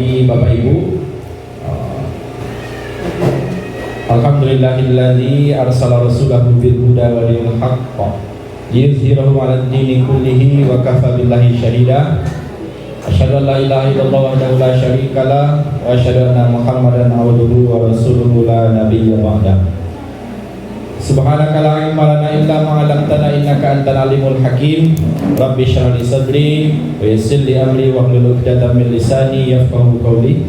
hormati Bapak Ibu, Alhamdulillahilladzi arsala rasulahu bil huda wa dinil haqq liyuzhirahu 'alad dini kullihi wa kafa billahi syahida. Asyhadu an la ilaha illallah wahdahu la syarikalah wa asyhadu anna Muhammadan abduhu wa rasuluhu la nabiyya ba'dah. Subhanaka la ilma lana illa ma 'allamtana innaka antal alimul hakim. Rabbi shrah li sadri wa yassir li amri wahlul 'uqdatam min lisani yafqahu qawli.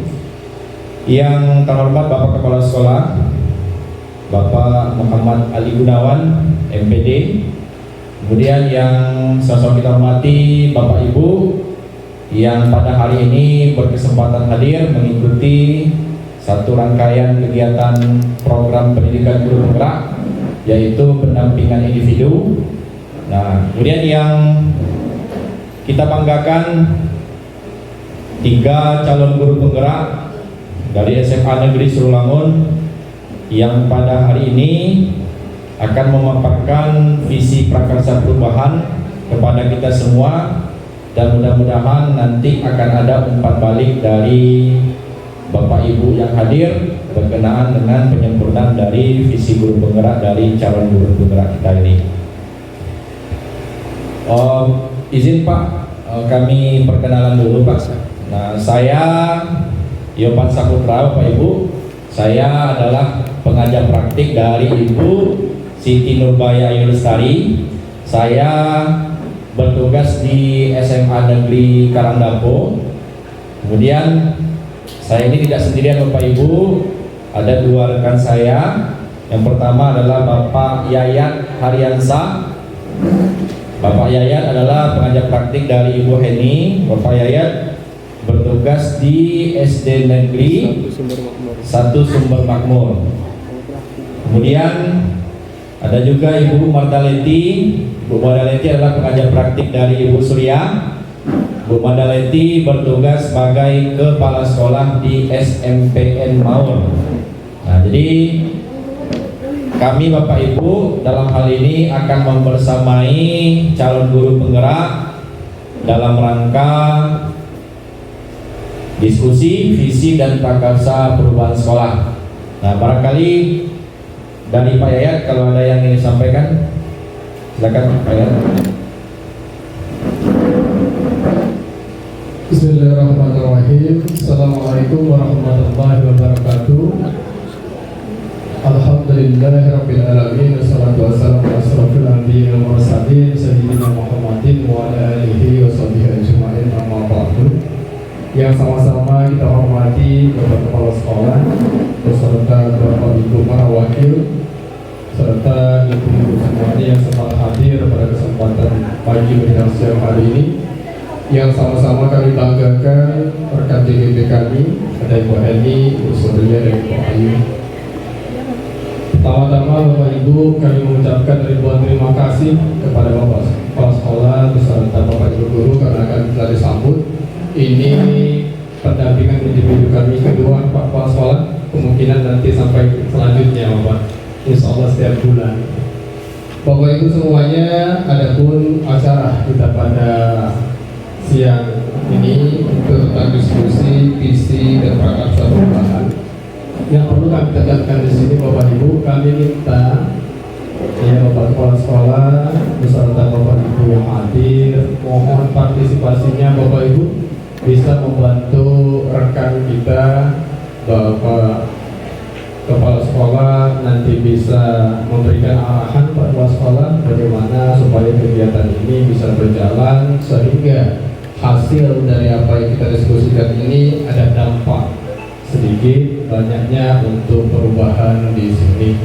Yang terhormat Bapak Kepala Sekolah Bapak Muhammad Ali Gunawan, MPD. Kemudian yang sosok kita hormati Bapak Ibu yang pada hari ini berkesempatan hadir mengikuti satu rangkaian kegiatan program pendidikan guru penggerak, yaitu pendampingan individu. Nah, kemudian yang kita banggakan 3 calon guru penggerak dari SMA Negeri Surulangun yang pada hari ini akan memaparkan visi prakarsa perubahan kepada kita semua, dan mudah-mudahan nanti akan ada umpan balik dari Bapak Ibu yang hadir berkenaan dengan penyempurnaan dari visi guru penggerak dari calon guru penggerak kita ini. Izin Pak, kami perkenalan dulu Pak. Nah, saya Yopan Saputra, Bapak Ibu. Saya adalah pengajar praktik dari Ibu Siti Nurbaya Yulestari. Saya bertugas di SMA Negeri Karangdapo. Kemudian saya ini tidak sendirian Bapak Ibu, ada 2 rekan saya. Yang pertama adalah Bapak Yayat Haryansa. Bapak Yayat adalah pengajar praktik dari Ibu Heni. Bapak Yayat bertugas di SD Negeri 1 Sumber Makmur. Kemudian ada juga Ibu Mardaleti. Bu Mardaleti adalah pengajar praktik dari Ibu Surya. Bu Mardaleti bertugas sebagai kepala sekolah di SMPN Maur. Nah, jadi kami Bapak Ibu dalam hal ini akan membersamai calon guru penggerak dalam rangka diskusi visi dan prakarsa perubahan sekolah. Nah, barangkali dari Pak Yayat kalau ada yang ingin disampaikan, silakan Pak Yayat. Bismillahirrahmanirrahim. Assalamualaikum warahmatullahi wabarakatuh. Alhamdulillahirabbil alamin, wassalatu wassalamu ala asrofil anbiya'i wal mursalin sayyidina Muhammadin wa ala alihi washabihi ajma'in, amma ba'du. Yang sama-sama kita hormati Bapak Kepala Sekolah beserta Bapak Ibu para wakil serta ibu-ibu semuanya yang sempat hadir pada kesempatan pagi menjelang siang hari ini. Yang sama-sama kami banggakan rekan TPP kami, ada Ibu Eni, Ibu Surya, dan Ibu Ayu. Pertama-tama Bapak Ibu, kami mengucapkan ribuan terima kasih kepada Bapak Kepala Sekolah beserta Bapak Ibu Guru karena akan kita disambut. Ini pendampingan individu kami kedua Pak Kepala Sekolah, kemungkinan nanti sampai selanjutnya Bapak, insya Allah setiap bulan. Bapak Ibu semuanya, adapun acara kita pada siang ini tentang diskusi visi dan prakarsa perubahan. Yang perlu kami tegaskan di sini Bapak Ibu, kami minta ya Bapak Kepala Sekolah beserta Bapak Ibu yang hadir, mohon partisipasinya Bapak Ibu bisa membantu rekan kita Bapak Kepala Sekolah nanti bisa memberikan arahan pada Kepala Sekolah bagaimana supaya kegiatan ini bisa berjalan sehingga hasil dari apa yang kita diskusikan ini ada dampak sedikit banyaknya untuk perubahan di sini.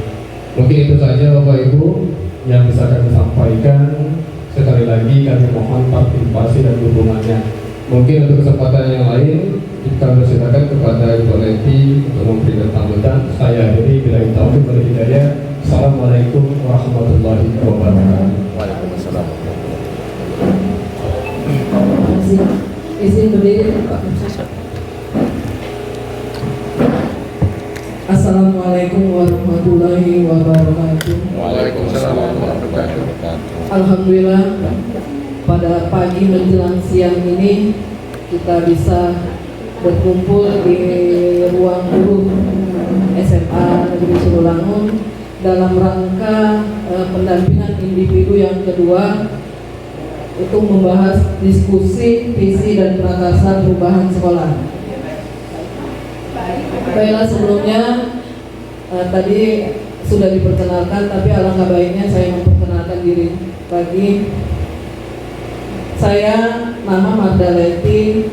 Mungkin itu saja Bapak Ibu yang bisa kami sampaikan. Sekali lagi kami mohon partisipasi dan dukungannya. Mungkin untuk kesempatan yang lain kita persilakan kepada Ibu Leti untuk memberikan sambutan. Saya akhiri bila taufik wal hidayah. Assalamualaikum warahmatullahi wabarakatuh. Waalaikumsalam. Izin berdiri Pak. Assalamualaikum warahmatullahi wabarakatuh. Waalaikumsalam warahmatullahi wabarakatuh. Alhamdulillah pada pagi menjelang siang ini kita bisa berkumpul di ruang guru SMA Negeri Surulangun dalam rangka pendampingan individu yang kedua, itu membahas diskusi visi dan prakarsa perubahan sekolah. Baiklah, sebelumnya tadi sudah diperkenalkan, tapi alangkah baiknya saya memperkenalkan diri lagi. Saya nama Mardaleti,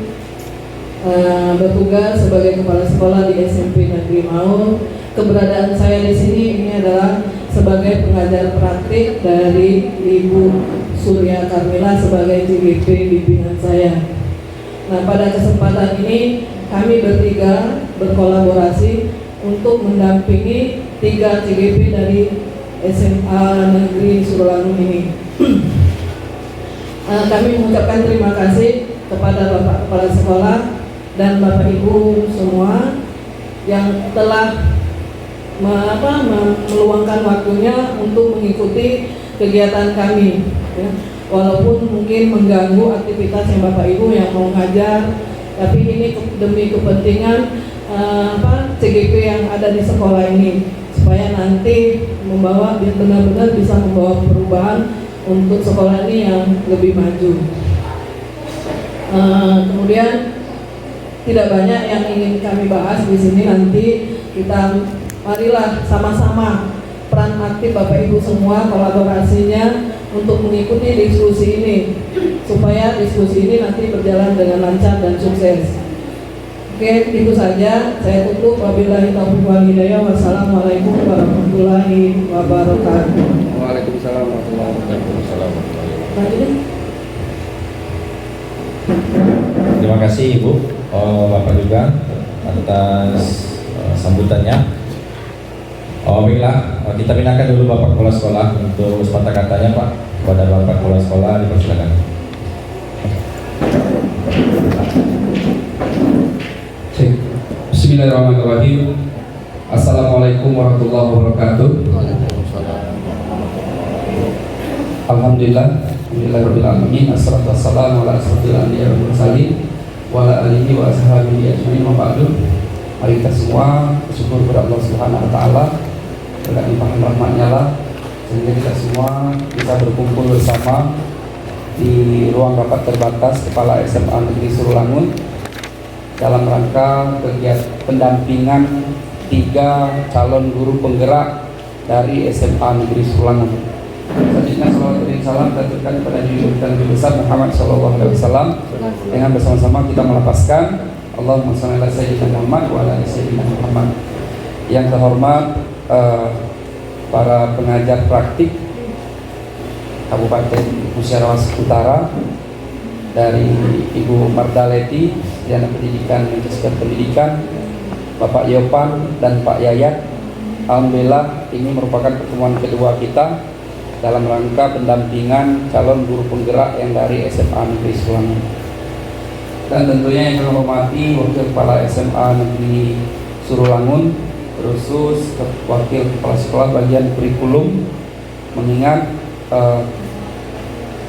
bertugas sebagai kepala sekolah di SMP Negeri Maul. Keberadaan saya di sini ini adalah sebagai pengajar praktik dari Ibu Surya Karmila sebagai CGP bimbingan saya. Nah, pada kesempatan ini kami bertiga berkolaborasi untuk mendampingi 3 CGP dari SMA Negeri Surulangun ini. Kami mengucapkan terima kasih kepada Bapak Kepala Sekolah dan Bapak Ibu semua yang telah meluangkan waktunya untuk mengikuti kegiatan kami, ya. Walaupun mungkin mengganggu aktivitas yang Bapak Ibu yang mau ngajar, tapi ini demi kepentingan CGP yang ada di sekolah ini, supaya nanti benar-benar bisa membawa perubahan untuk sekolah ini yang lebih maju. Kemudian tidak banyak yang ingin kami bahas di sini. Nanti kita marilah sama-sama peran aktif Bapak Ibu semua, kolaborasinya untuk mengikuti diskusi ini, supaya diskusi ini nanti berjalan dengan lancar dan sukses. Oke, itu saja. Saya tutup. Wabillahi taufiq wal hidayah. Wassalamualaikum warahmatullahi wabarakatuh. Waalaikumsalam warahmatullahi wabarakatuh. Terima kasih Ibu, Bapak juga atas sambutannya. Baiklah, kita pindahkan dulu Bapak Kepala Sekolah untuk sepatah katanya, Pak. Kepada Bapak Kepala Sekolah, dipersilakan. Bismillahirrahmanirrahim. Assalamualaikum warahmatullahi wabarakatuh. Alhamdulillah, alhamdulillahirabbil alamin. Assalatu wassalamu ala asyrofil anbiya'i wal mursalin wa ala alihi wa ashabihi ajmain, wa ba'du. Mari kita semua bersyukur kepada Allah Subhanahu wa taala, berkat limpahan rahmat-Nya lah sehingga kita semua bisa berkumpul bersama di ruang rapat terbatas Kepala SMA Negeri Surulangun dalam rangka kegiatan pendampingan 3 calon guru penggerak dari SMA Negeri Surulangun. Selanjutnya salawat dan salam kita kepada Nabi Nabi besar Muhammad SAW dengan bersama-sama kita melafazkan Allahumma shalli ala sayyidina Muhammad wa ala ali sayyidina Muhammad. Yang terhormat para pengajar praktik Kabupaten Musyarawat Utara dari Ibu Mardaleti Sarjana Pendidikan Magister Pendidikan, Bapak Yopan dan Pak Yayat. Alhamdulillah, ini merupakan pertemuan kedua kita dalam rangka pendampingan calon guru penggerak yang dari SMA Negeri Surulangun. Dan tentunya yang kami hormati Wakil Kepala SMA Negeri Surulangun, khusus Wakil Kepala Sekolah bagian kurikulum, mengingat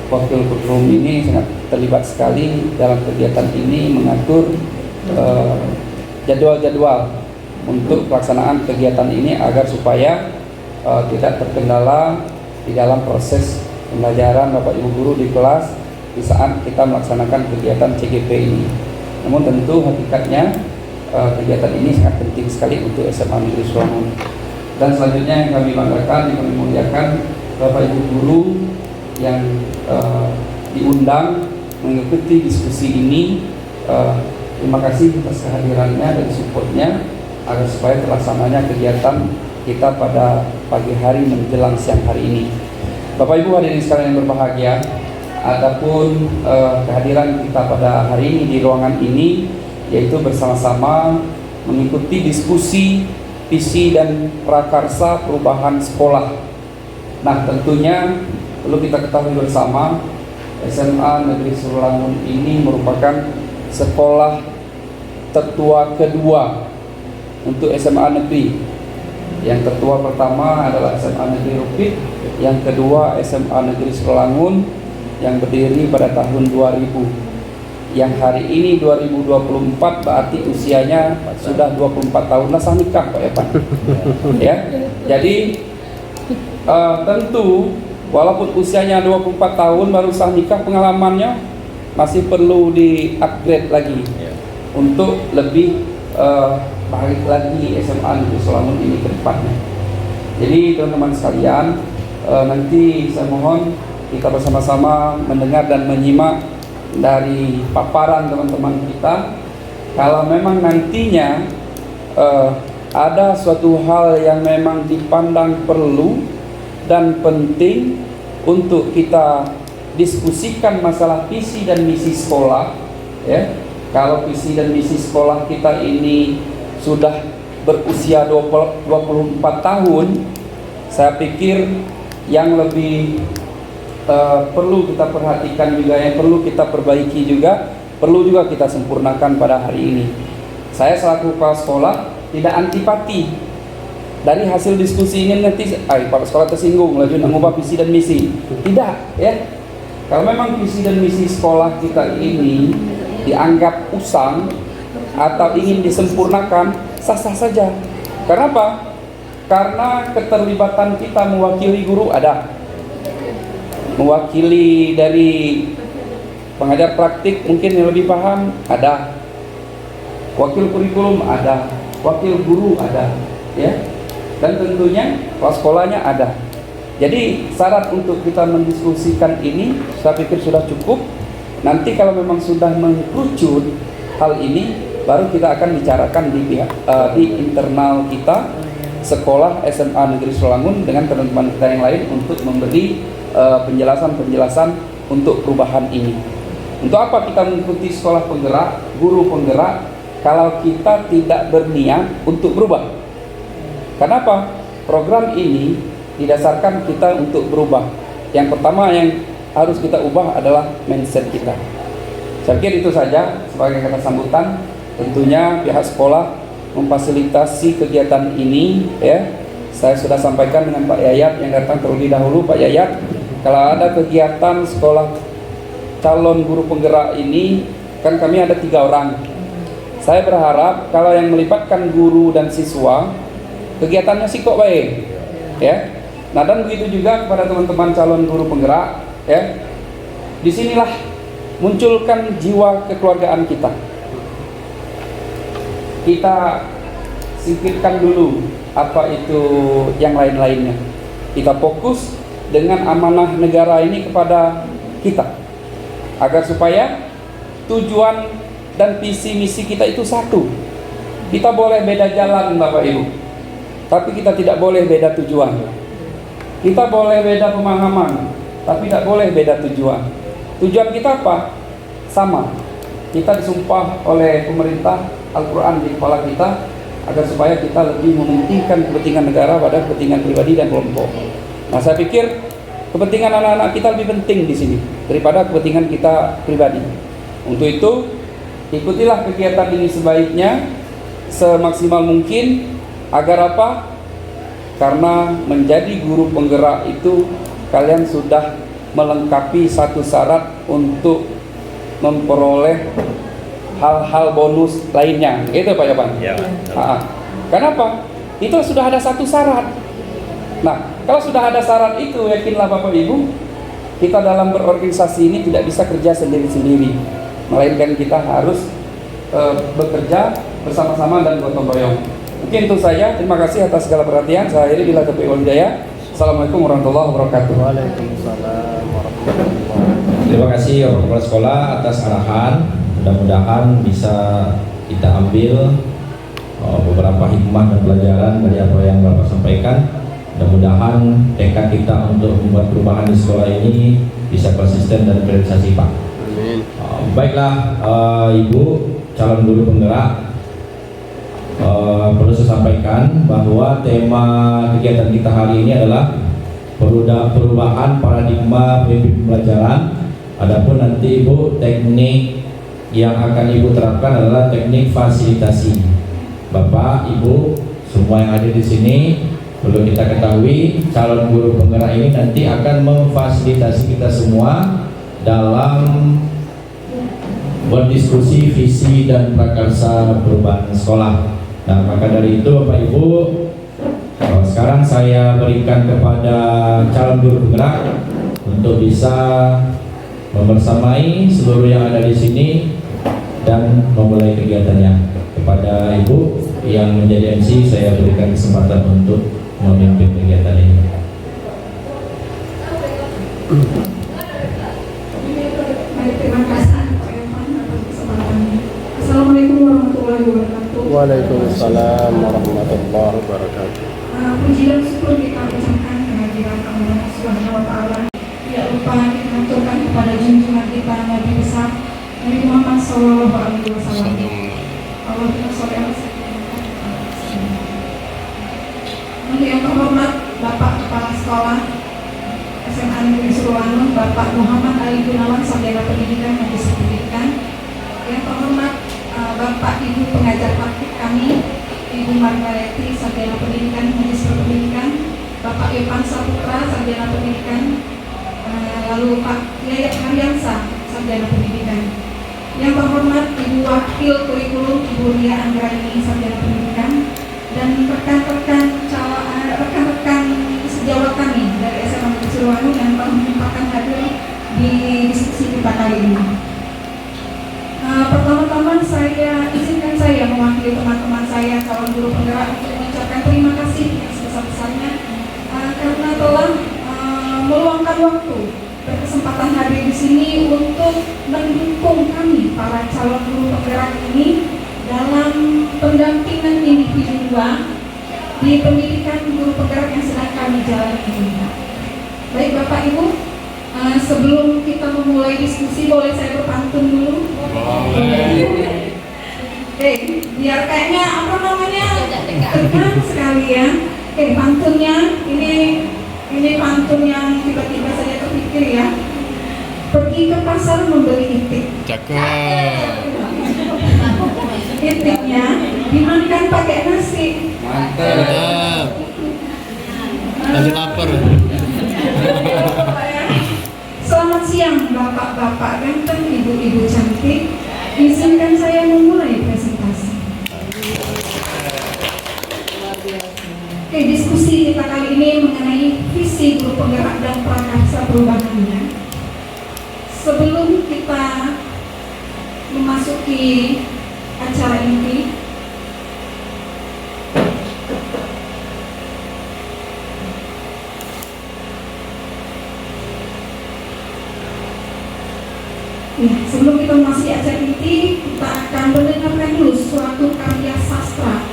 Wakil kurikulum ini sangat terlibat sekali dalam kegiatan ini, mengatur jadwal-jadwal untuk pelaksanaan kegiatan ini agar supaya tidak terkendala di dalam proses pembelajaran Bapak Ibu guru di kelas di saat kita melaksanakan kegiatan CGP ini. Namun tentu hakikatnya kegiatan ini sangat penting sekali untuk SMA Negeri Surulangun. Dan selanjutnya yang kami banggakan, yang kami muliakan Bapak Ibu guru yang diundang mengikuti diskusi ini. Terima kasih atas kehadirannya dan supportnya agar supaya terlaksananya kegiatan kita pada pagi hari menjelang siang hari ini. Bapak Ibu hadirin sekalian yang berbahagia, adapun kehadiran kita pada hari ini di ruangan ini yaitu bersama-sama mengikuti diskusi visi dan prakarsa perubahan sekolah. Nah, tentunya perlu kita ketahui bersama, SMA Negeri Surulangun ini merupakan sekolah tertua kedua untuk SMA negeri. Yang tertua pertama adalah SMA Negeri Rupit, yang kedua SMA Negeri Surulangun yang berdiri pada tahun 2000. yang hari ini 2024 berarti usianya sudah 24 tahun lah sah nikah Pak Evan. Ya, jadi tentu walaupun usianya 24 tahun baru sah nikah, pengalamannya masih perlu di-upgrade lagi untuk lebih baik lagi SMA Negeri Solamun ini ke depannya. Jadi teman-teman sekalian, nanti saya mohon kita bersama-sama mendengar dan menyimak dari paparan teman-teman kita. Kalau memang nantinya ada suatu hal yang memang dipandang perlu dan penting untuk kita diskusikan masalah visi dan misi sekolah, ya. Kalau visi dan misi sekolah kita ini sudah berusia 24 tahun, saya pikir yang lebih perlu kita perhatikan juga, yang perlu kita perbaiki juga, perlu juga kita sempurnakan pada hari ini. Saya selaku kepala sekolah tidak antipati dari hasil diskusi ini nanti kepala sekolah tersinggung lagi nak mengubah visi dan misi. Tidak, ya. Kalau memang visi dan misi sekolah kita ini dianggap usang atau ingin disempurnakan, sah-sah saja. Karena apa? Karena keterlibatan kita mewakili guru ada, mewakili dari pengajar praktik mungkin yang lebih paham ada, wakil kurikulum ada, wakil guru ada, ya, dan tentunya kepala sekolahnya ada. Jadi syarat untuk kita mendiskusikan ini saya pikir sudah cukup. Nanti kalau memang sudah mengkerucut hal ini, baru kita akan bicarakan di internal kita sekolah SMA Negeri Solamun dengan teman-teman kita yang lain untuk memberi penjelasan-penjelasan untuk perubahan ini. Untuk apa kita mengikuti sekolah penggerak, guru penggerak, kalau kita tidak berniat untuk berubah? Kenapa? Program ini didasarkan kita untuk berubah. Yang pertama yang harus kita ubah adalah mindset kita. Saya pikir itu saja sebagai kata sambutan. Tentunya pihak sekolah memfasilitasi kegiatan ini, ya. Saya sudah sampaikan dengan Pak Yayat yang datang terlebih dahulu. Pak Yayat, kalau ada kegiatan sekolah calon guru penggerak ini, kan kami ada 3 orang. Saya berharap kalau yang melibatkan guru dan siswa, kegiatannya sih kok baik, ya. Nah, dan begitu juga kepada teman-teman calon guru penggerak, ya. Disinilah munculkan jiwa kekeluargaan kita. Kita singkirkan dulu apa itu yang lain-lainnya. Kita fokus dengan amanah negara ini kepada kita, agar supaya tujuan dan visi misi kita itu satu. Kita boleh beda jalan Bapak Ibu, tapi kita tidak boleh beda tujuan. Kita boleh beda pemahaman, tapi tidak boleh beda tujuan. Tujuan kita apa? Sama. Kita disumpah oleh pemerintah, Al-Quran di kepala kita, agar supaya kita lebih mementingkan kepentingan negara pada kepentingan pribadi dan kelompok. Nah, saya pikir kepentingan anak-anak kita lebih penting di sini daripada kepentingan kita pribadi. Untuk itu, ikutilah kegiatan ini sebaiknya, semaksimal mungkin, agar apa? Karena menjadi guru penggerak itu kalian sudah melengkapi satu syarat untuk memperoleh hal-hal bonus lainnya, gitu Pak Yapan? Ya. Kenapa? Itu sudah ada satu syarat. Nah, kalau sudah ada syarat itu, yakinlah Bapak Ibu, kita dalam berorganisasi ini tidak bisa kerja sendiri-sendiri, melainkan kita harus bekerja bersama-sama dan gotong royong. Mungkin itu saja. Terima kasih atas segala perhatian. Saya akhiri bila taufiq wal hidayah. Assalamualaikum warahmatullahi wabarakatuh. Waalaikumsalam warahmatullahi wabarakatuh. Terima kasih Bapak Kepala Sekolah atas arahan. Mudah-mudahan bisa kita ambil beberapa hikmah dan pelajaran dari apa yang Bapak sampaikan. Mudah-mudahan tekad kita untuk membuat perubahan di sekolah ini bisa konsisten dan terrealisasi Pak. Amin. Baiklah Ibu calon guru penggerak, perlu saya sampaikan bahwa tema kegiatan kita hari ini adalah perubahan paradigma pembelajaran. Adapun nanti Ibu, teknik yang akan Ibu terapkan adalah teknik fasilitasi. Bapak, Ibu, semua yang ada di sini perlu kita ketahui, calon guru penggerak ini nanti akan memfasilitasi kita semua dalam berdiskusi visi dan prakarsa perubahan sekolah. Nah, maka dari itu Bapak Ibu, sekarang saya berikan kepada calon guru penggerak untuk bisa membersamai seluruh yang ada di sini dan memulai kegiatannya. Kepada Ibu yang menjadi MC, saya berikan kesempatan untuk memimpin kegiatan ini. Baik, terima kasih Pak Evan atas kesempatannya. Assalamualaikum warahmatullahi wabarakatuh. Waalaikumsalam warahmatullahi wabarakatuh. Puji dan syukur kita ucapkan kehadiran Allah Subhanahu wa Ta'ala. Tidak lupa kita haturkan kepada junjungan kita Nabi besar Nabi Muhammad Sallallahu Alaihi Wasallam. Allahumma sholli ala sayyidina Muhammad. Untuk yang terhormat Bapak Kepala Sekolah SMA Negeri Surulanun, Bapak Muhammad Ali Gunawan, Sarjana Pendidikan Majelis Pendidikan. Yang terhormat Bapak Ibu pengajar praktik kami, Ibu Margareti, Sarjana Pendidikan Majelis Pendidikan, Bapak Evan Saputra, Sarjana Pendidikan, lalu Pak Yayat Haryansa, Sarjana Pendidikan. Yang terhormat Ibu Wakil Kurikulum, Ibu Ria Anggraini, Sarjana Pendidikan, dan rekan-rekan sejawat kami dari SMA Negeri Surulanun yang telah menyempatkan hadir di diskusi kita kali ini. Pertama-tama izinkan saya mewakili teman-teman saya calon guru penggerak untuk mengucapkan terima kasih yang sebesar-besarnya karena telah meluangkan waktu berkesempatan hadir di sini untuk mendukung kami para calon guru penggerak ini dalam pendampingan individu di pendidikan guru penggerak yang sedang kami jalani ini. Baik Bapak Ibu, sebelum kita memulai diskusi, boleh saya berpantun dulu? Biar kayaknya tegang sekali ya. Pantunnya ini pantun yang tiba-tiba saya terpikir ya. Pergi ke pasar membeli itik. Itiknya dimakan pakai nasi. Mantap. Lagi lapar. Selamat siang bapak-bapak ganteng, ibu-ibu cantik. Izinkan saya memulai presentasi. Oke, diskusi kita kali ini mengenai visi guru penggerak dan prakarsa perubahannya. Sebelum kita memasuki acara inti, sebelum kita memasuki acara inti, kita akan mendengarkan dulu suatu karya sastra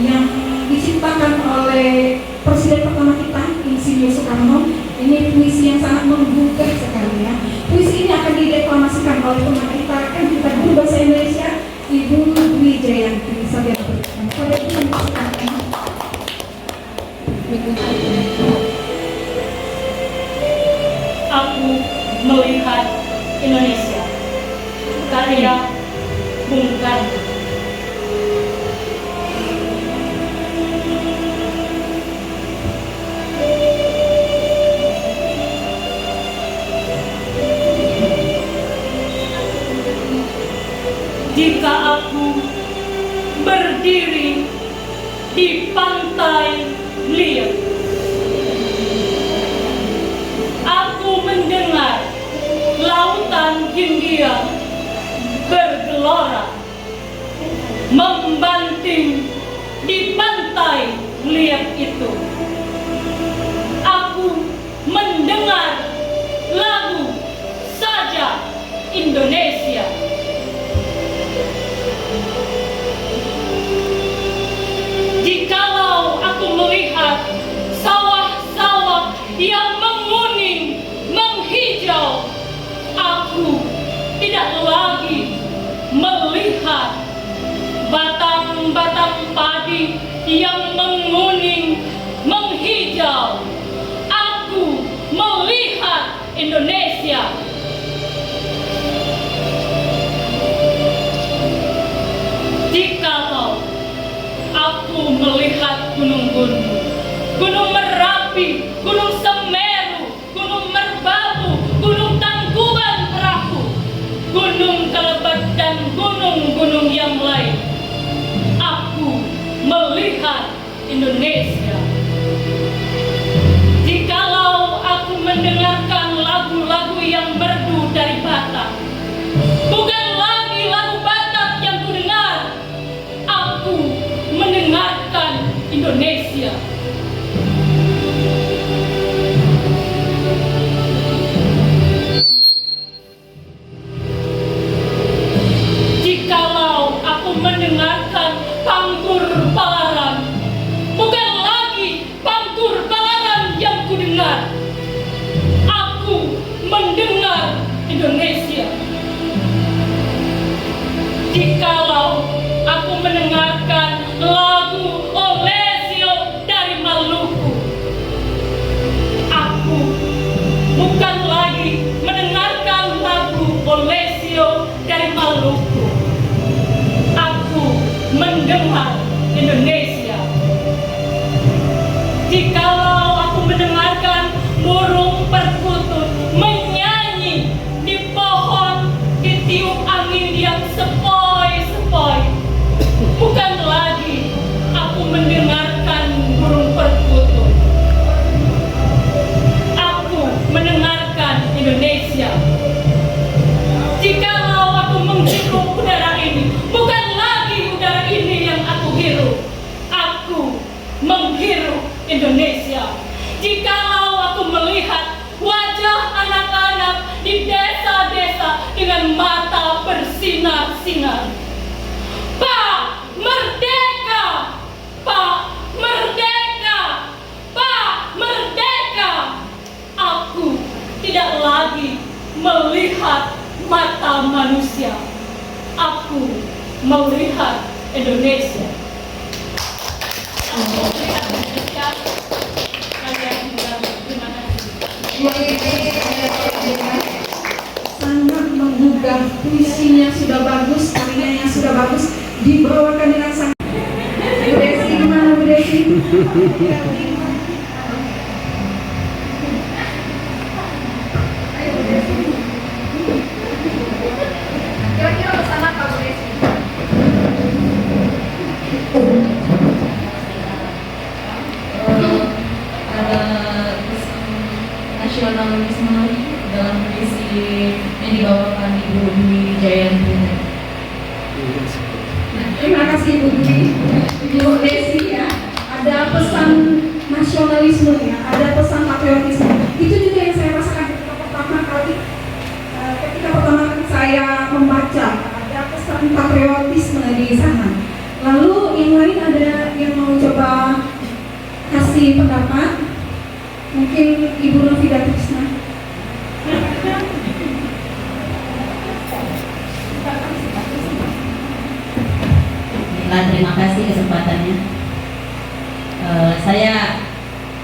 yang diciptakan oleh Presiden pertama kita, Insinyur Soekarno. Ini puisi yang sangat menggugah sekali ya. Puisi ini akan dideklamasikan oleh teman kita guru bahasa Indonesia, Ibu Dwi Jayanti. Sarjana Pendidikan. Pada itu mengucapkan Aku melihat Indonesia, karya Bung Karno. Jika aku berdiri di pantai liat, aku mendengar lautan Hindia bergelora, membanting di pantai liat itu. Aku mendengar lagu Saja Indonesia. Jikalau aku melihat sawah-sawah yang menguning, menghijau, aku tidak lagi melihat batang-batang padi yang menguning, menghijau. Aku melihat Indonesia. Jikalau aku melihat gunung-gunung, Gunung Merapi, Gunung Semeru, Gunung Merbabu, Gunung Tangkuban Perahu, Gunung Kelebat dan Indonesia. Jikalau aku mendengarkan lagu-lagu yang merdu dari Batak, bukan lagi lagu Batak yang kudengar, aku mendengarkan Indonesia. Jikalau aku mendengarkan pangkur palaran, bukan lagi pangkur palaran yang kudengar, aku mendengar Indonesia. Jikalau aku mendengarkan lagu Olesio dari Maluku, aku bukan lagi mendengarkan lagu Olesio dari Maluku, aku mendengar Indonesia. Jikalau aku mendengarkan burung perkutut menyanyi di pohon, ditiup angin yang sepoi-sepoi, bukan lagi aku mendengarkan burung perkutut, aku mendengarkan Indonesia. Jikalau aku menghirup udara ini, bukan lagi udara ini yang aku hirup, aku menghirup Indonesia. Jikalau aku melihat wajah anak-anak di desa-desa dengan mata bersinar-sinar, Pak Merdeka! Pak Merdeka! Pak Merdeka! Aku tidak lagi melihat mata manusia, aku melihat Indonesia. Aku melihat Indonesia. Kalian tinggal. Terima kasih. Sangat menggugah, puisinya sudah bagus, karyanya sudah bagus, dibawakan dengan sangat. Bu Desi, gimana Bu Desi? Ayo Bu Desi. Kira-kira pesan apa Bu Desi? Ada nasionalisme dalam puisi yang dibawakan Ibu Dwi Jayanti. Terima kasih Bu Desi ya. Ada pesan nasionalisme ya, ada pesan patriotisme. Itu juga yang saya rasakan ketika pertama kali saya membaca, ada pesan patriotisme di sana. Lalu yang lain ada yang mau coba kasih pendapat? Mungkin Ibu Novida Trisna. Terima kasih kesempatannya.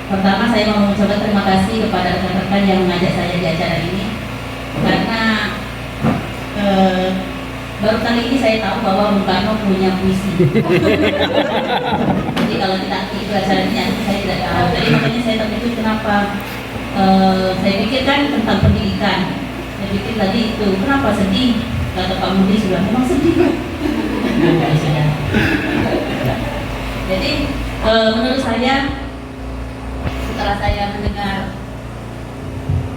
Pertama saya mau mengucapkan terima kasih kepada rekan-rekan yang mengajak saya di acara ini, karena baru kali ini saya tahu bahwa Bung Karno punya puisi. Jadi kalau kita ikut acara ini saya tidak tahu. Jadi makanya saya terkejut kenapa. Saya pikir kan tentang pendidikan. Saya pikir tadi itu kenapa sedih? Kata Pak Mudi sudah memang sedih kan. Jadi menurut saya setelah saya mendengar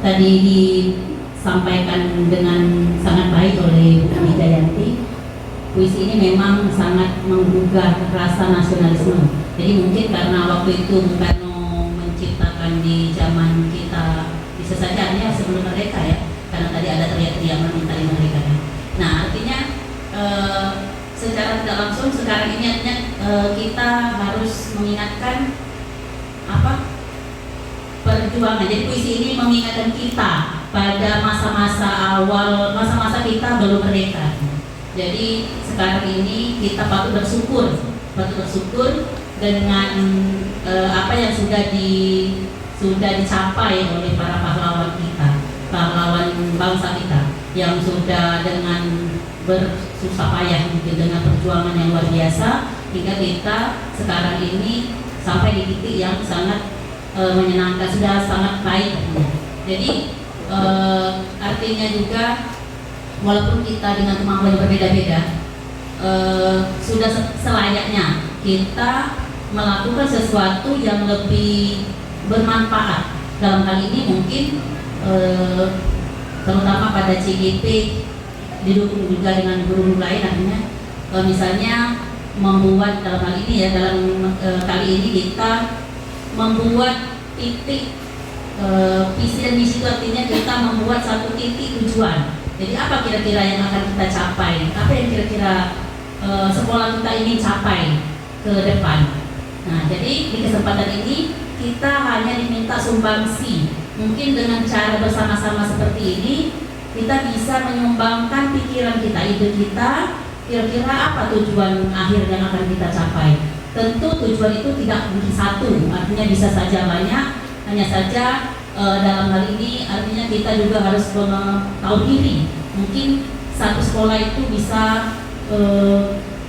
tadi disampaikan dengan sangat baik oleh Bu Wijayanti, puisi ini memang sangat menggugah rasa nasionalisme. Jadi mungkin karena waktu itu Bung Karno menciptakan di zaman kita, bisa saja hanya sebelum merdeka ya, karena tadi ada teriak-teriak minta merdeka. Nah artinya secara tidak langsung sekarang ini artinya kita harus mengingatkan perjuangan. Jadi puisi ini mengingatkan kita pada masa-masa awal, masa-masa kita belum merdeka. Jadi sekarang ini kita patut bersyukur dengan apa yang sudah dicapai oleh para pahlawan kita, pahlawan bangsa kita yang sudah dengan bersusah payah mungkin dengan perjuangan yang luar biasa hingga kita sekarang ini sampai di titik yang sangat menyenangkan, sudah sangat baik. Jadi artinya juga walaupun kita dengan kemampuan yang berbeda-beda, sudah selayaknya kita melakukan sesuatu yang lebih bermanfaat. Dalam hal ini mungkin terutama pada CGP didukung juga dengan guru lain, artinya misalnya membuat dalam hal ini ya, dalam kali ini kita membuat titik visi dan misi, itu artinya kita membuat satu titik tujuan. Jadi apa kira-kira yang akan kita capai, apa yang kira-kira sekolah kita ingin capai ke depan. Nah, jadi di kesempatan ini kita hanya diminta sumbangsi. Mungkin dengan cara bersama-sama seperti ini kita bisa menyumbangkan pikiran kita, ide kita, kira-kira apa tujuan akhir yang akan kita capai. Tentu tujuan itu tidak mungkin satu, artinya bisa saja banyak. Hanya saja dalam hal ini artinya kita juga harus tahu diri. Mungkin satu sekolah itu bisa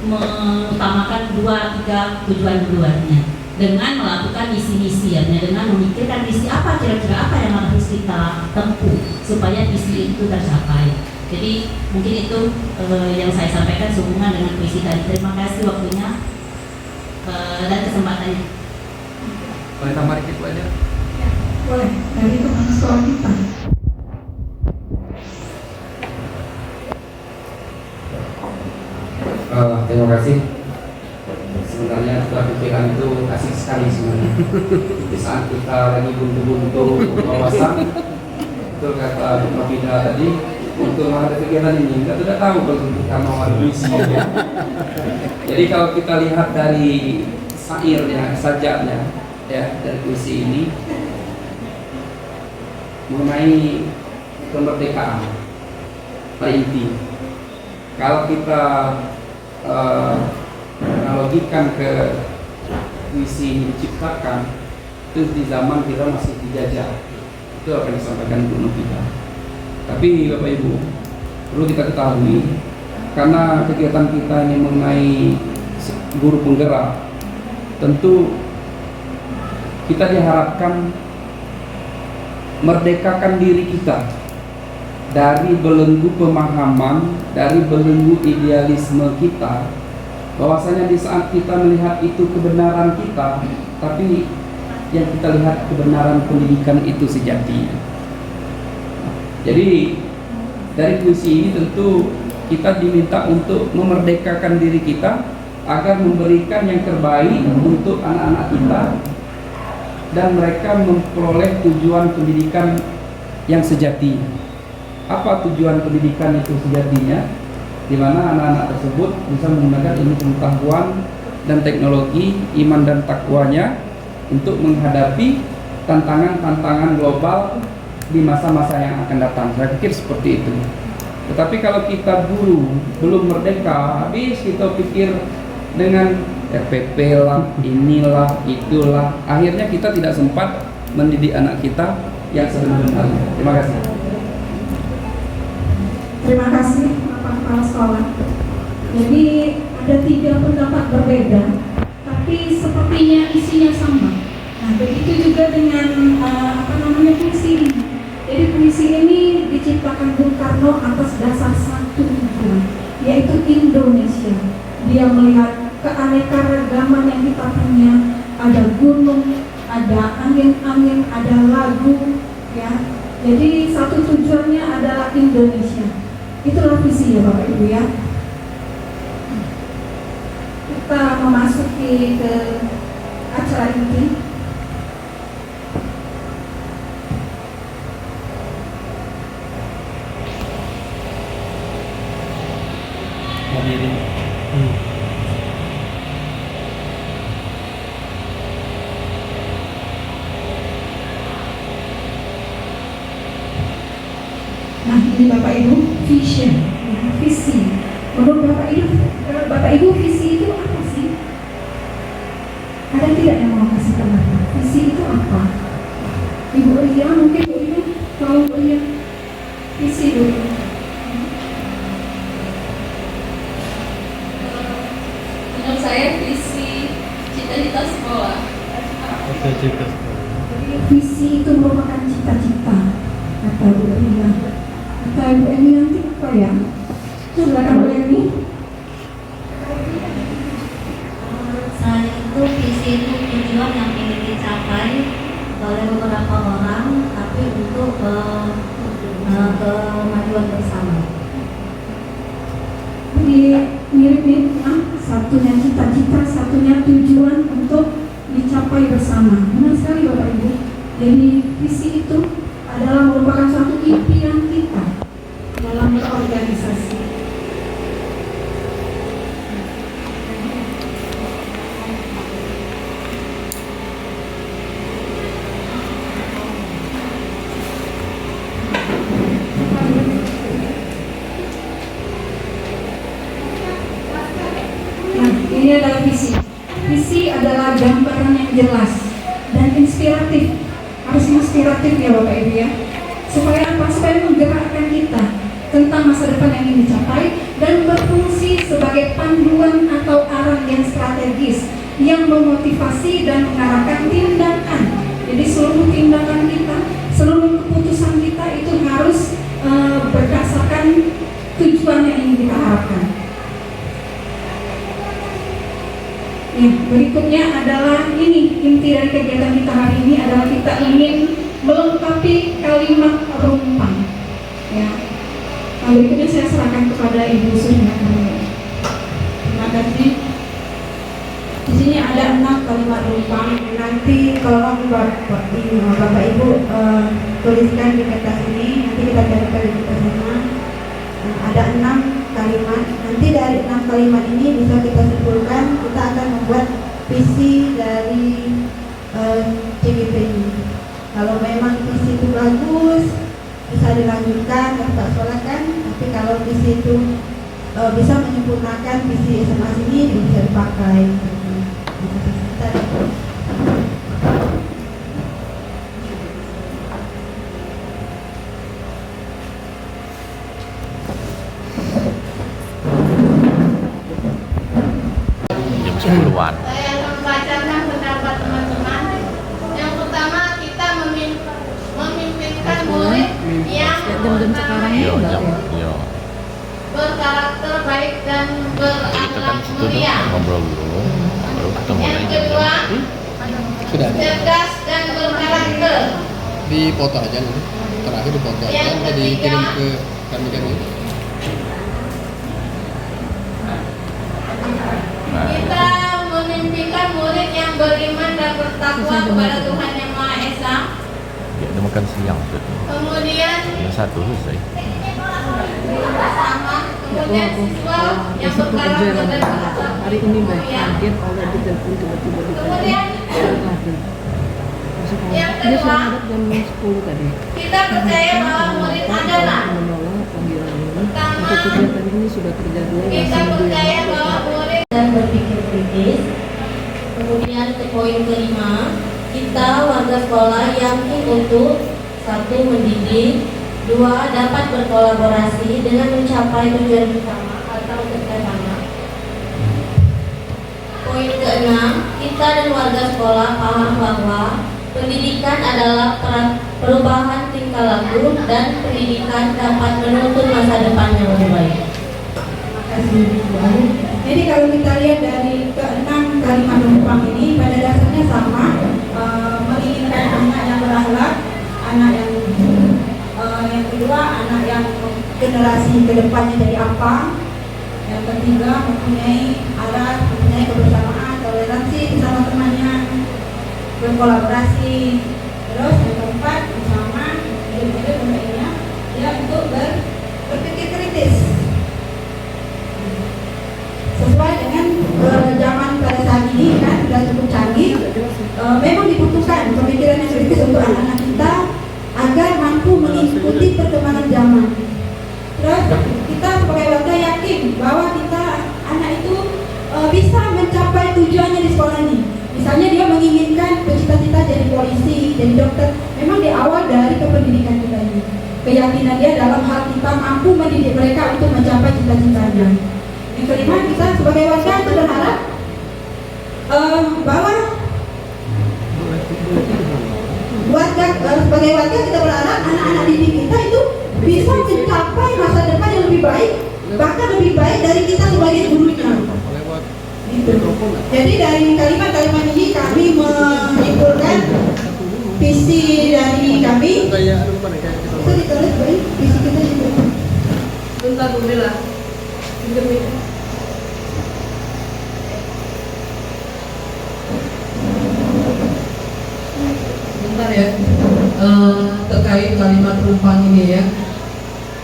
mengutamakan 2-3 tujuan-tujuannya dengan melakukan misi-misi, artinya dengan memikirkan misi apa, kira-kira apa yang harus kita tempuh supaya misi itu tercapai. Jadi mungkin itu yang saya sampaikan sehubungan dengan visi tadi. Terima kasih waktunya dan kesempatannya. Boleh tambah dikit Bu aja? Ya, boleh. Dari teman sekolah kita. Terima kasih. Sebenarnya setelah pikiran itu asik sekali sebenarnya. Di saat kita lagi buntu-buntu wawasan, itu kata Pak Bida tadi, untuk ada kegiatan ini kita tidak tahu kalau kita mau ada misi. Jadi kalau kita lihat dari sairnya, sajaknya, ya dari puisi ini mengenai kemerdekaan, inti. Kalau kita analogikan ke puisi ini diciptakan, itu di zaman kita masih dijajah. Itu apa yang disampaikan Bu Novita. Tapi Bapak Ibu, perlu kita ketahui, karena kegiatan kita ini mengenai guru penggerak, tentu kita diharapkan merdekakan diri kita dari belenggu pemahaman, dari belenggu idealisme kita, bahwasanya di saat kita melihat itu kebenaran kita, tapi yang kita lihat kebenaran pendidikan itu sejatinya. Jadi dari puisi ini tentu kita diminta untuk memerdekakan diri kita agar memberikan yang terbaik untuk anak-anak kita dan mereka memperoleh tujuan pendidikan yang sejati. Apa tujuan pendidikan itu sejatinya? Di mana anak-anak tersebut bisa menggunakan ilmu pengetahuan dan teknologi, iman dan takwanya untuk menghadapi tantangan-tantangan global di masa-masa yang akan datang. Saya pikir seperti itu. Tetapi kalau kita guru belum merdeka, habis kita pikir dengan RPP lah, inilah, itulah, akhirnya kita tidak sempat mendidik anak kita yang sebenarnya. Terima kasih. Terima kasih Bapak Kepala Sekolah. Jadi ada 3 pendapat berbeda, tapi sepertinya isinya sama. Nah, begitu juga dengan puisi ini. Jadi puisi ini diciptakan Bung Karno atas dasar satu tujuan, yaitu Indonesia. Dia melihat keanekaragaman yang kita punya, ada gunung, ada angin-angin, ada lagu, ya. Jadi satu tujuannya adalah Indonesia. Itulah visinya Bapak Ibu ya. Kita memasuki ke acara inti. Nah, ini Bapak Ibu vision, ya, visi. Menurut Bapak Ibu visi itu apa sih? Ada tidak yang mau kasih pendapat? Visi itu apa? Ibu Ria mungkin Bu Ria, kalau Bu Ria visi Bu Ria. Menurut saya visi cita-cita sekolah. Cita-cita. Jadi visi itu merupakan cita-cita, kata Bu Ria. Kata Ibu Eni nanti apa ya? Silakan Bu Eni. Saya itu visi visi itu tujuan yang ingin dicapai oleh beberapa orang, tapi untuk kemajuan bersama. Mirip-mirip, satunya cita-cita, satunya tujuan untuk dicapai bersama. Benar sekali Bapak Ibu. Jadi visi itu adalah merupakan suatu impian kita dalam berorganisasi. Nah, ini adalah visi. Visi adalah gambaran yang jelas dan inspiratif. Harus inspiratif ya Bapak Ibu ya. Supaya apa? Supaya menggerakkan kita tentang masa depan yang ingin dicapai dan berfungsi sebagai panduan atau arah yang strategis yang memotivasi dan mengarahkan tindakan. Jadi seluruh tindakan kita, seluruh keputusan kita itu harus berdasarkan tujuan yang ingin kita harapkan. Ya, berikutnya adalah ini inti dari kegiatan kita hari ini adalah kita ingin melengkapi kalimat rumpang. Ya, nah, berikutnya saya serahkan kepada Ibu Suryani. Terima kasih. Di sini ada 6 kalimat rumpang. Nanti kalau Bapak Ibu tuliskan di kertas ini, nanti kita carikan di kertas sana. Ada 6 kalimat. Nanti dari 6 kalimat ini bisa kita simpulkan kita akan membuat visi dari CGP ini. Kalau memang visi itu bagus, bisa dilanjutkan, kita sekolahkan. Tapi kalau visi itu bisa menyempurnakan visi SMA ini, bisa dipakai. Saya akan membacakan pendapat teman-teman. Yang pertama, kita memimpinkan murid yang berkarakter baik dan berakhlak mulia. Yang kedua, cerdas dan berkarakter. Dipoto aja nanti. Terakhir dipoto aja, Yang nanti dikirim ketiga, ke kami. kita memimpikan murid yang beriman dan bertakwa kepada Tuhan Yang Maha Esa. Dia makan siang tuh. Kemudian Yang satu selesai. bersama, kemudian siswa yang berkarakter dan berakhlak hari ini baik mulia. kaget oleh ditelepon tiba-tiba Kemudian yang dia kedua, sudah jam 10 tadi. kita percaya bahwa murid adalah Menolak panggilan ini. pertama, Untuk kegiatan ini sudah terjadi kita percaya bahwa murid Dan berpikir kritis. Kemudian ke poin kelima, kita warga sekolah yakin untuk 1. Mendidik, 2. Dapat berkolaborasi dengan mencapai tujuan bersama atau kerjasama. Poin keenam, kita dan warga sekolah paham bahwa pendidikan adalah perubahan tingkah laku dan pendidikan dapat menuntut masa depan yang lebih baik. Terima kasih Bu Ayu. Jadi kalau kita lihat dari ke-6 kalimat rumpang ini pada dasarnya sama, menginginkan anak yang berakhlak, anak yang kedua anak yang generasi kedepannya jadi apa, yang ketiga mempunyai arah, mempunyai kebersamaan, toleransi bersama temannya, berkolaborasi, terus yang keempat bersama hidup pemainnya ya untuk berpikir kritis. Sesuai dengan zaman pada saat ini kan sudah cukup canggih, memang dibutuhkan pemikiran yang kritis untuk anak-anak kita agar mampu mengikuti perkembangan zaman. Terus kita sebagai warga yakin bahwa kita anak itu bisa mencapai tujuannya di sekolah ini. Misalnya dia menginginkan bercita-cita jadi polisi, jadi dokter. Memang di awal dari kependidikan kita ini, keyakinan dia dalam hal kita mampu mendidik mereka untuk mencapai cita-citanya. Yang kelima, kita sebagai warga itu berharap bahwa sebagai warga kita berharap anak-anak didik kita itu bisa mencapai masa depan yang lebih baik, bahkan lebih baik dari kita sebagai gurunya. Gitu. Jadi dari kalimat-kalimat ini Itu ditulis baik visi kita juga. Bentar Bu Bella. Bentar ya. Terkait kalimat perumpamaan ini ya.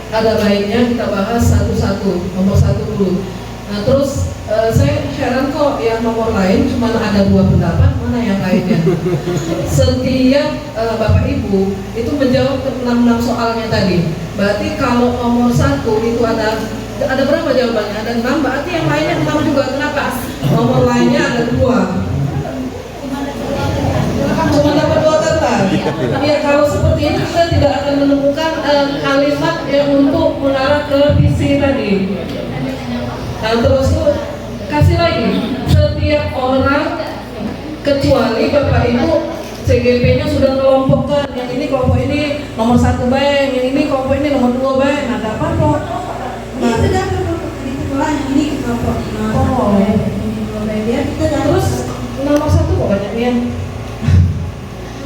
Ada baiknya kita bahas satu-satu, nomor satu dulu. Nah terus saya heran kok yang nomor lain cuma ada 2 pendapat, mana yang lainnya? Setiap Bapak Ibu itu menjawab ke 6 soalnya tadi. Berarti kalau nomor 1 itu ada berapa jawabannya? Ada 6, berarti yang lainnya 6 juga. Kenapa? Nomor lainnya ada 2. Cuma dapat 2 kata. Ya kalau seperti ini kita tidak akan menemukan kalimat yang untuk mengarah ke visi tadi. Nah terus tuh kasih lagi, setiap orang kecuali Bapak Ibu CGP-nya sudah mengelompokkan, yang ini kelompok ini nomor 1 baik, yang ini kelompok ini nomor 2 baik. Nah ada apa kok? Ini sudah di sekolah yang ini kelompok. Oh, Biar kita terus nomor 1 kok banyaknya?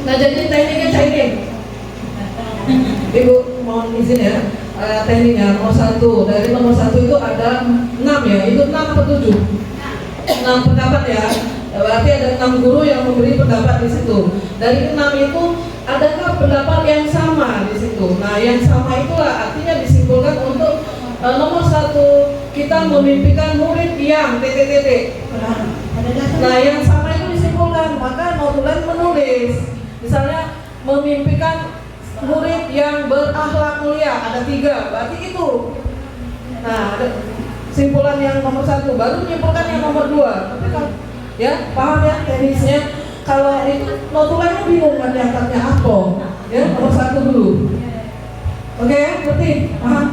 Nah jadi tekniknya cairin. Ibu mohon izin ya, tekniknya nomor 1. Dari nomor 1 itu ada 6 ya, itu 6 atau 7? 6 pendapat ya. Berarti ada 6 guru yang memberi pendapat di situ. Dari 6 itu adakah pendapat yang sama di situ? Nah yang sama itulah artinya disimpulkan untuk nomor 1 kita memimpikan murid yang TTTT. Nah yang sama itu disimpulkan, maka notulen menulis. Misalnya memimpikan murid yang berakhlak mulia, ada 3, berarti itu. Nah, ada simpulan yang nomor 1, baru menyimpulkan yang nomor 2. Tapi kan, ya paham ya teknisnya. Kalau itu notulennya bingung kan diangkatnya apa? Ya nomor 1 dulu. Oke, ngerti? Paham?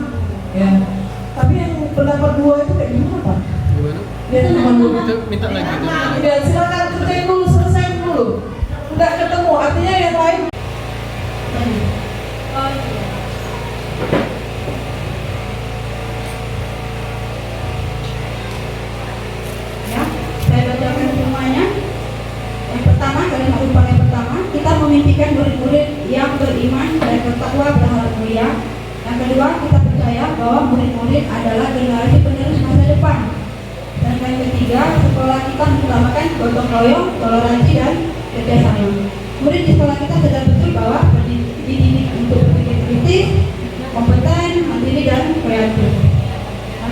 Ya. Tapi yang pendapat 2 itu kayak gimana Pak? Gimana? Ya nomor 2. Minta lagi itu. Ya silakan kerjain dulu, selesai dulu. Udah ketemu, artinya yang lain. Ya, saya bacakan semuanya. Yang pertama, kalimat perumpamaan yang pertama, kita memimpikan murid-murid yang beriman dan bertakwa berharap mulia. Yang kedua, kita percaya bahwa murid-murid adalah generasi penerus masa depan. Dan yang ketiga, sekolah kita mengutamakan gotong royong, toleransi dan kerjasama. Murid di sekolah kita sadar betul bahwa dididik untuk berpikir kritis, kompeten, mandiri dan kreatif.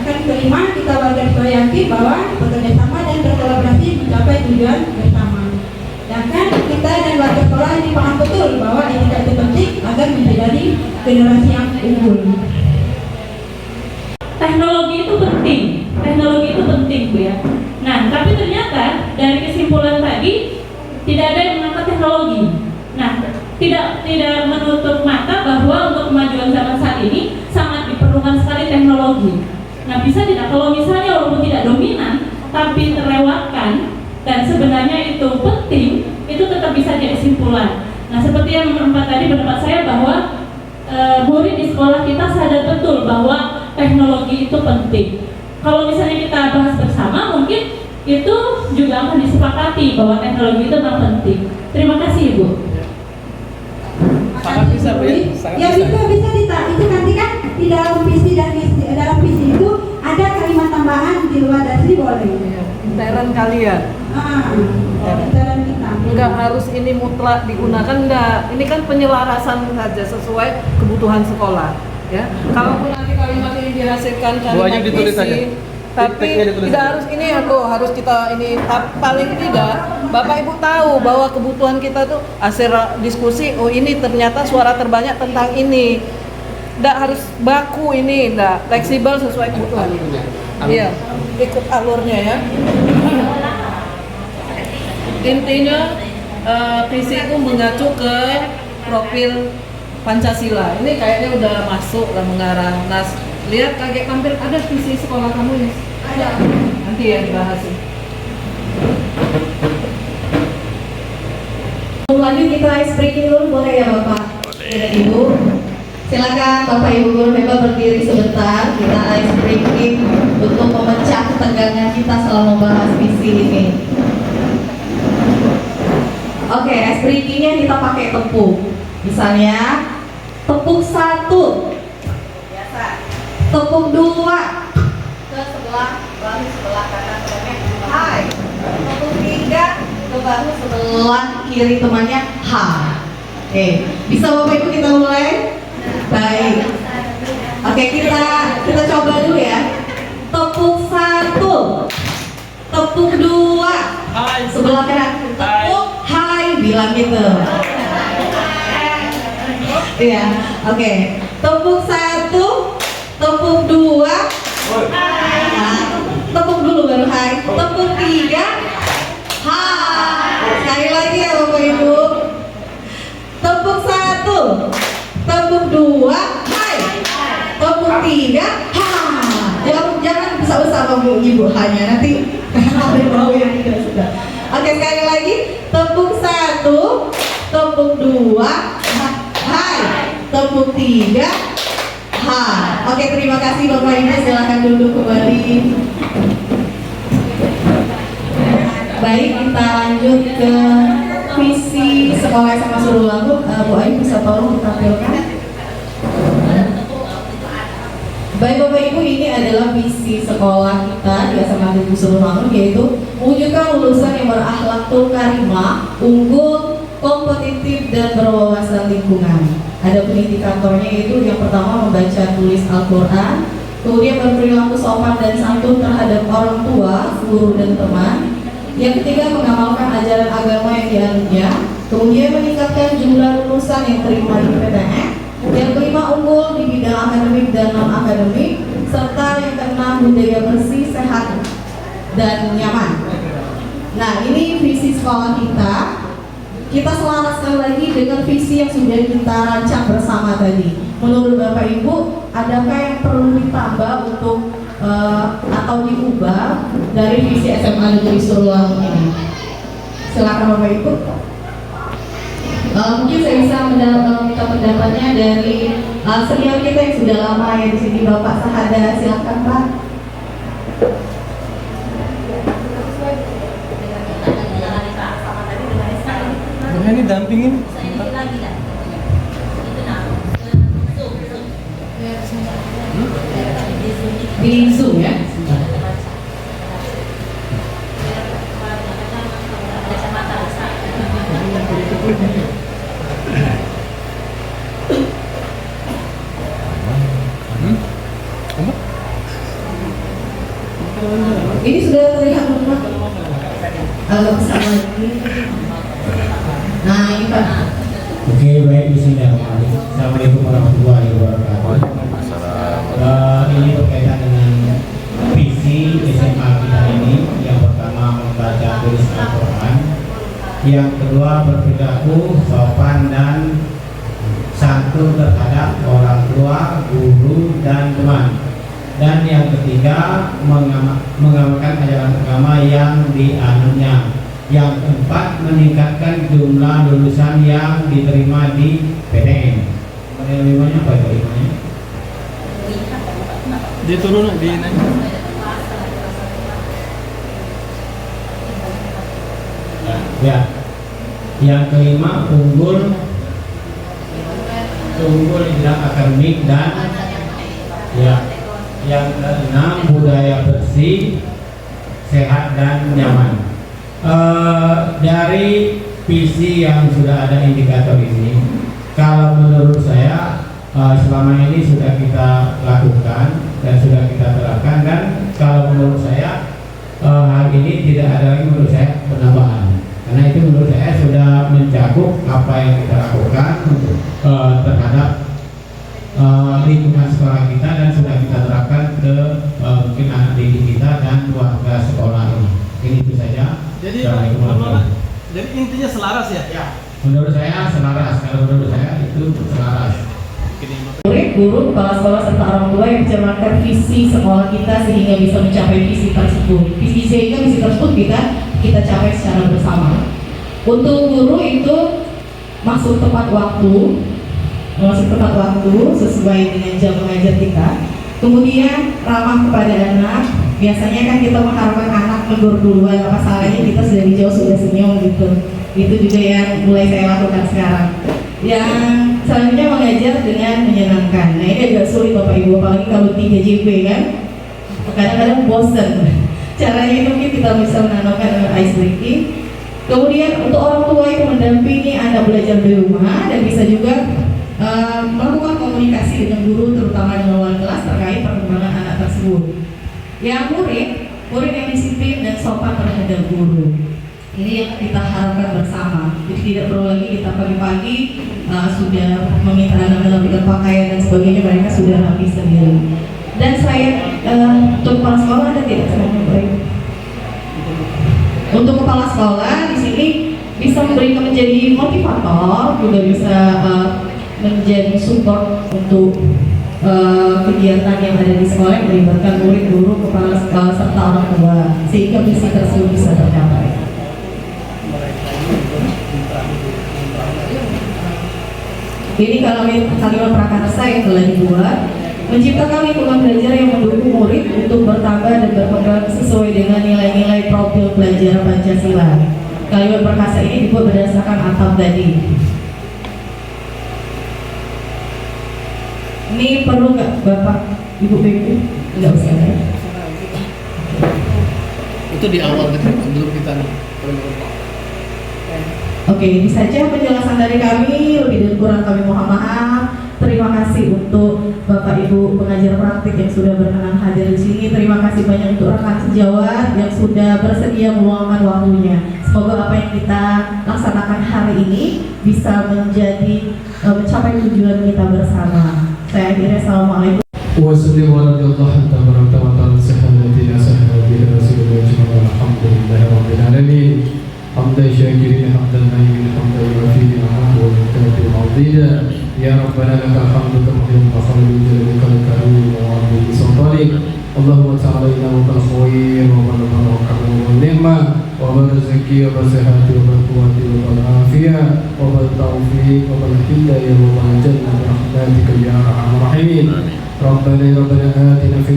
Yang kelima, kita warga sekolah yakin bahwa bekerja sama dan berkolaborasi mencapai tujuan bersama. Sedangkan kita dan warga sekolah ini paham betul bahwa etika itu penting agar menjadi generasi yang unggul. Teknologi itu penting Bu ya. Nah, tapi ternyata dari kesimpulan tadi tidak ada yang mengangkat teknologi. Nah, tidak menutup mata bahwa untuk kemajuan zaman saat ini sangat diperlukan sekali teknologi. Nah, bisa tidak kalau misalnya walaupun tidak dominan tapi terlewatkan dan sebenarnya itu penting, itu tetap bisa jadi kesimpulan. Nah, seperti yang nomor 4 tadi pendapat saya bahwa murid di sekolah kita sadar betul bahwa teknologi itu penting. Kalau misalnya kita bahas bersama, mungkin itu juga akan disepakati bahwa teknologi itu memang penting. Terima kasih Ibu. Sangat bisa Bu ya? Sangat Ya bisa itu nanti kan di dalam visi dan dalam visi itu ada kalimat tambahan di luar dari boleh. Interan kalian. Interan kita. Enggak harus ini mutlak digunakan, enggak. Ini kan penyelarasan saja sesuai kebutuhan sekolah. Ya, kalaupun nanti kalimat ini dihasilkan kalimat ditulis visi, saja. tapi tidak harus ini ya tuh, harus kita ini paling tidak Bapak Ibu tahu bahwa kebutuhan kita tuh hasil diskusi, oh ini ternyata suara terbanyak tentang ini. Tidak harus baku ini, tidak fleksibel sesuai kebutuhan. Iya, ikut alurnya ya. Intinya visi itu mengacu ke profil Pancasila. Ini kayaknya udah masuk lah mengarah. Nah, lihat kaget tampil ada visi sekolah kamu ya? Ada. Nanti ya dibahas. Lanjut kita ice breaking dulu boleh ya Bapak? Boleh. Ibu. Silakan Bapak Ibu guru Beba berdiri sebentar. Kita ice breaking untuk memecah ketegangan kita selama membahas visi ini. Oke, ice breakingnya kita pakai tepung. Misalnya Tepuk 1. Biasa. Tepuk 2. Ke sebelah bahu sebelah kanan temannya. Hai. Tepuk 3. Ke bahu sebelah kiri temannya. Hai. Oke, bisa Bapak Ibu kita mulai? Baik. Oke, kita coba dulu ya. Tepuk 1. Tepuk 2. Sebelah kanan. Tepuk hai, bilang gitu. Iya, oke. Tepuk 1, tepuk 2. Nah, tepuk dulu baru hai. Tepuk 3. Hai. Sekali lagi ya Bapak Ibu. Tepuk 1, tepuk 2. Hai. Tepuk 3. Hai. Jangan besar-besar Bapak Ibu hanya nanti ada bau yang tidak suka. Oke, sekali lagi. Tepuk 1, tepuk 2. Hai. Tepuk 3. Hai. Oke, terima kasih Bapak Ibu, silakan duduk kembali. Baik, kita lanjut ke visi sekolah SMA Surulangu. Bu Ayu bisa tolong ditampilkan. Baik Bapak Ibu, ini adalah visi sekolah kita di SMA Negeri Surulangu, yaitu mewujudkan lulusan yang berakhlakul karimah, unggul, kompetitif dan berwawasan lingkungan. Ada indikatornya, yaitu yang pertama membaca tulis Al-Quran, kemudian berperilaku sopan dan santun terhadap orang tua, guru dan teman. Yang ketiga mengamalkan ajaran agama yang dianutnya, kemudian meningkatkan jumlah lulusan yang terima di PTN. Yang kelima unggul di bidang akademik dan non akademik, serta yang keenam budaya bersih, sehat dan nyaman. Nah, ini visi sekolah kita. Kita selaraskan lagi dengan visi yang sudah kita rancang bersama tadi. Menurut Bapak Ibu, adakah yang perlu ditambah untuk atau diubah dari visi SMA Negeri Surulangu ini? Silakan Bapak Ibu. Mungkin saya bisa minta pendapatnya dari senior kita yang sudah lama ya di sini, Bapak Sahada. Silakan Pak. Ini dampingin. Di Zoom ya. Ini sudah terlihat belum Pak? Agak besar lagi. Nah ini Pak. Oke, baik, bismillahirrahmanirrahim. Assalamualaikum warahmatullahi wabarakatuh. Ini berkaitan dengan visi SMA kita ini. Yang pertama membaca tulis Al-Quran, yang kedua berperilaku sopan dan santun terhadap orang tua, guru dan teman, dan yang ketiga mengamalkan ajaran agama yang dianutnya. Yang keempat meningkatkan jumlah lulusan yang diterima di PTN. Model 5-nya apa itu? Dia turun di naik. Ya. Yang kelima unggul di bidang akademik dan ya. Yang keenam budaya bersih, sehat dan nyaman. Dari visi yang sudah ada indikator ini, kalau menurut saya selama ini sudah kita lakukan dan sudah kita terapkan, dan kalau menurut saya hal ini tidak ada lagi menurut saya penambahan, karena itu menurut saya sudah mencakup apa yang kita lakukan terhadap lingkungan sekolah kita dan sudah kita terapkan ke mungkin anak didik kita dan warga sekolah ini. Ini itu saja. Jadi intinya selaras ya? Ya. Menurut saya selaras. Kalau menurut saya itu selaras. Murid, guru, kepala sekolah serta orang tua yang mencerminkan visi sekolah kita sehingga bisa mencapai visi tersebut. Sehingga visi tersebut kita capai secara bersama. Untuk guru itu masuk tepat waktu sesuai dengan jam mengajar kita. Kemudian ramah kepada anak. Biasanya kan kita mengharapkan anak menegur duluan, apa salahnya kita dari jauh sudah senyum gitu. Itu juga yang mulai saya lakukan sekarang. Yang selanjutnya mengajar dengan menyenangkan. Nah ini agak sulit Bapak Ibu, apalagi kalau 3 JP kan, kadang-kadang bosan. Caranya itu mungkin kita bisa menanamkan dengan ice breaking. Kemudian untuk orang tua itu mendampingi anak belajar di rumah dan bisa juga melakukan komunikasi dengan guru, terutama dengan wali kelas terkait perkembangan anak tersebut. Yang murid yang disiplin dan sopan terhadap guru. Ini yang kita harapkan bersama. Jadi tidak perlu lagi kita pagi-pagi sudah meminta anak melakukan pakaian dan sebagainya, mereka sudah rapi sendiri. Dan saya untuk kepala sekolah ada tidak baik. Untuk kepala sekolah di sini bisa memberikan menjadi motivator, juga bisa menjadi support untuk kegiatan yang ada di sekolah yang melibatkan murid, guru, kepala sekolah serta orang tua, sehingga misi tersebut bisa tercapai. Ini kalimat prakarsa yang telah dibuat, menciptakan lingkungan belajar yang mendukung murid untuk bertambah dan berkembang sesuai dengan nilai-nilai profil pelajaran Pancasila. Kalimat prakarsa ini dibuat berdasarkan atap tadi. Ini perlu nggak Bapak, Ibu PB? Nggak usah ya? Itu di awal sebelum kita Oke, ini saja penjelasan dari kami. Lebih dan kurang kami mohon maaf. Terima kasih untuk Bapak Ibu pengajar praktik yang sudah berkenan hadir di sini. Terima kasih banyak untuk rekan sejawat yang sudah bersedia meluangkan waktunya. Semoga apa yang kita laksanakan hari ini bisa menjadi mencapai tujuan kita bersama. Saya akhirnya assalamualaikum. وسلم ورضي الله تبارك وتعالى سهلتنا سهل بنا رسول الله الحمد لله رب العالمين حمدا شاكرين حمدا نعيم حمدا يوافي نعمه ويكافئ مزيدا يا ربنا لك الحمد كما ينبغي لجلالك الكريم وعظيم سلطانك اللهم تعالى انك الخير وبلغ الكرم والنعمه وبالزكي وبالصحه وبالقوه وبالعافيه وبالتوفيق وبالهدايه وبالجنه برحمتك يا ارحم الراحمين ربنا آتنا في